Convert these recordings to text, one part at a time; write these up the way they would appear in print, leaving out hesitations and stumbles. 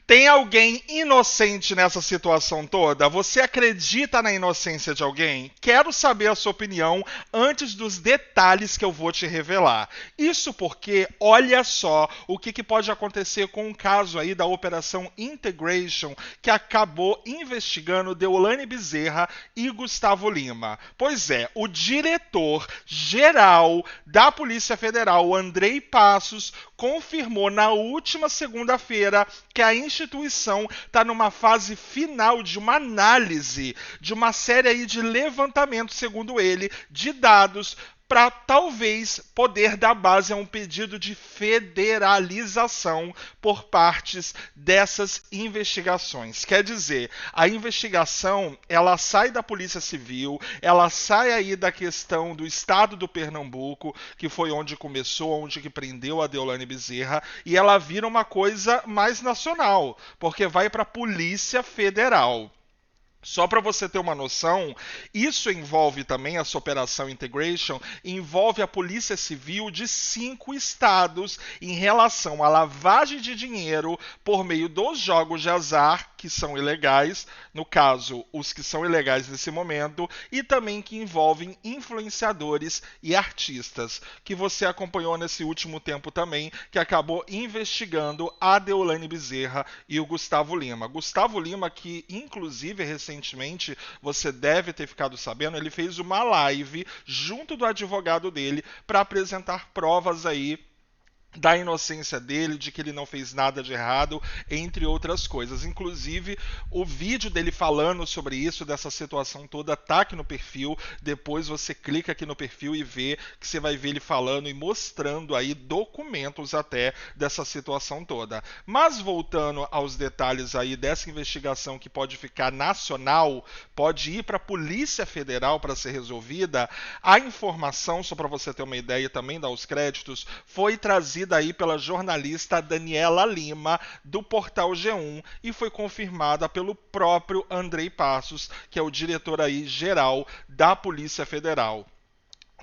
Tem alguém inocente nessa situação toda? Você acredita na inocência de alguém? Quero saber a sua opinião antes dos detalhes que eu vou te revelar. Isso porque, olha só o que pode acontecer com um caso aí da Operação Integration que acabou investigando Deolane Bezerra e Gustavo Lima. Pois é, o diretor-geral da Polícia Federal, Andrei Passos, confirmou na última segunda-feira que a instituição está numa fase final de uma análise, de uma série aí de levantamento, segundo ele, de dados para talvez poder dar base a um pedido de federalização por partes dessas investigações. Quer dizer, a investigação ela sai da Polícia Civil, ela sai aí da questão do estado do Pernambuco, que foi onde começou, onde que prendeu a Deolane Bezerra, e ela vira uma coisa mais nacional, porque vai para a Polícia Federal. Só para você ter uma noção, isso envolve também, essa Operação Integration, envolve a Polícia Civil de 5 estados em relação à lavagem de dinheiro por meio dos jogos de azar, que são ilegais, no caso, os que são ilegais nesse momento, e também que envolvem influenciadores e artistas, que você acompanhou nesse último tempo também, que acabou investigando a Deolane Bezerra e o Gustavo Lima. Gustavo Lima, que inclusive recentemente, você deve ter ficado sabendo, ele fez uma live junto do advogado dele para apresentar provas aí da inocência dele, de que ele não fez nada de errado, entre outras coisas. Inclusive, o vídeo dele falando sobre isso, dessa situação toda, tá aqui no perfil. Depois você clica aqui no perfil e vê que você vai ver ele falando e mostrando aí documentos até dessa situação toda. Mas voltando aos detalhes aí dessa investigação que pode ficar nacional, pode ir para a Polícia Federal para ser resolvida, a informação, só para você ter uma ideia e também dar os créditos, foi trazida aí pela jornalista Daniela Lima, do portal G1, e foi confirmada pelo próprio Andrei Passos, que é o diretor aí geral da Polícia Federal.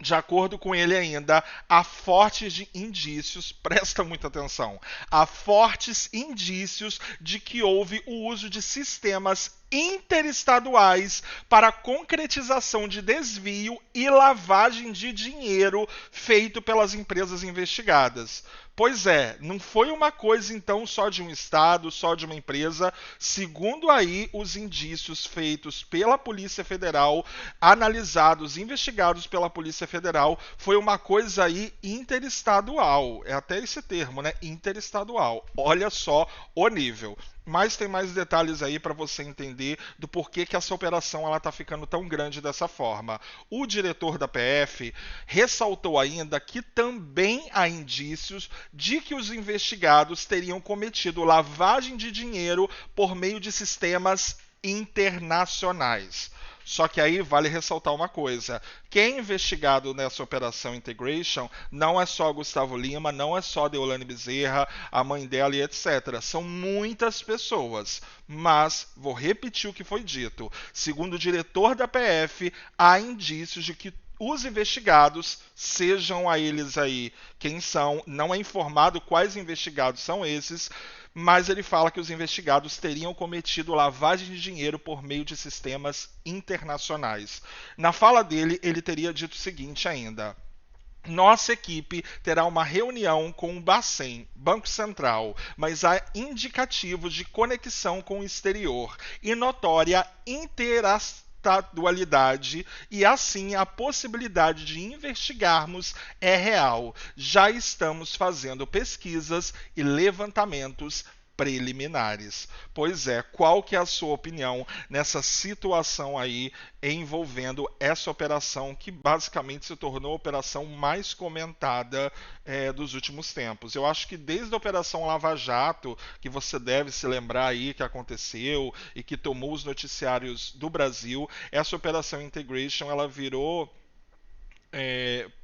De acordo com ele ainda, há fortes indícios, presta muita atenção, há fortes indícios de que houve o uso de sistemas interestaduais para concretização de desvio e lavagem de dinheiro feito pelas empresas investigadas. Pois é, não foi uma coisa então só de um estado, só de uma empresa. Segundo aí os indícios feitos pela Polícia Federal, analisados, investigados pela Polícia Federal, foi uma coisa aí interestadual. É até esse termo, né? Interestadual. Olha só o nível. Mas tem mais detalhes aí para você entender do porquê que essa operação ela está ficando tão grande dessa forma. O diretor da PF ressaltou ainda que também há indícios de que os investigados teriam cometido lavagem de dinheiro por meio de sistemas internacionais. Só que aí vale ressaltar uma coisa. Quem é investigado nessa Operação Integration não é só Gustavo Lima, não é só Deolane Bezerra, a mãe dela e etc. São muitas pessoas. Mas, vou repetir o que foi dito. Segundo o diretor da PF, há indícios de que os investigados, sejam a eles aí quem são, não é informado quais investigados são esses, mas ele fala que os investigados teriam cometido lavagem de dinheiro por meio de sistemas internacionais. Na fala dele, ele teria dito o seguinte ainda: nossa equipe terá uma reunião com o Bacen, Banco Central, mas há indicativos de conexão com o exterior e notória interestadualidade, e assim a possibilidade de investigarmos é real. Já estamos fazendo pesquisas e levantamentos preliminares. Pois é, qual que é a sua opinião nessa situação aí envolvendo essa operação que basicamente se tornou a operação mais comentada dos últimos tempos? Eu acho que desde a Operação Lava Jato, que você deve se lembrar aí que aconteceu e que tomou os noticiários do Brasil, essa Operação Integration ela virou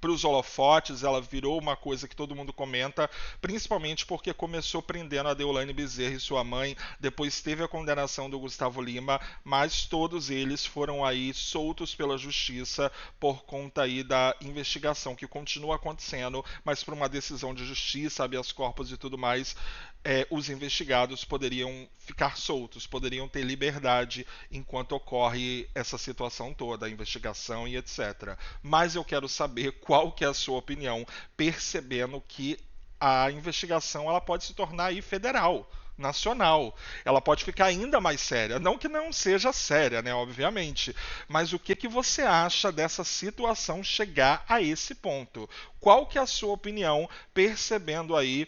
para os holofotes, ela virou uma coisa que todo mundo comenta, principalmente porque começou prendendo a Deolane Bezerra e sua mãe, depois teve a condenação do Gustavo Lima, mas todos eles foram aí soltos pela justiça por conta aí da investigação que continua acontecendo, mas por uma decisão de justiça, habeas corpus e tudo mais, os investigados poderiam ficar soltos, poderiam ter liberdade enquanto ocorre essa situação toda, a investigação e etc. Mas eu quero saber qual que é a sua opinião, percebendo que a investigação ela pode se tornar aí federal, nacional. Ela pode ficar ainda mais séria. Não que não seja séria, né, obviamente. Mas o que, que você acha dessa situação chegar a esse ponto? Qual que é a sua opinião, percebendo aí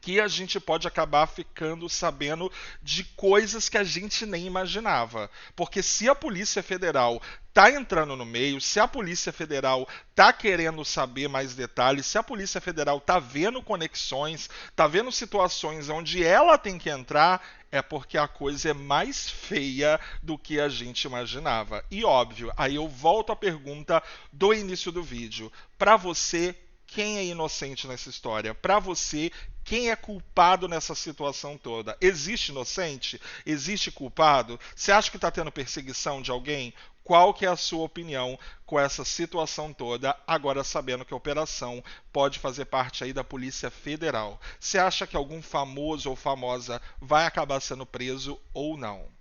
que a gente pode acabar ficando sabendo de coisas que a gente nem imaginava. Porque se a Polícia Federal tá entrando no meio, se a Polícia Federal tá querendo saber mais detalhes, se a Polícia Federal tá vendo conexões, tá vendo situações onde ela tem que entrar, é porque a coisa é mais feia do que a gente imaginava. E óbvio, aí eu volto à pergunta do início do vídeo. Para você, quem é inocente nessa história? Para você, quem é culpado nessa situação toda? Existe inocente? Existe culpado? Você acha que está tendo perseguição de alguém? Qual que é a sua opinião com essa situação toda, agora sabendo que a operação pode fazer parte aí da Polícia Federal? Você acha que algum famoso ou famosa vai acabar sendo preso ou não?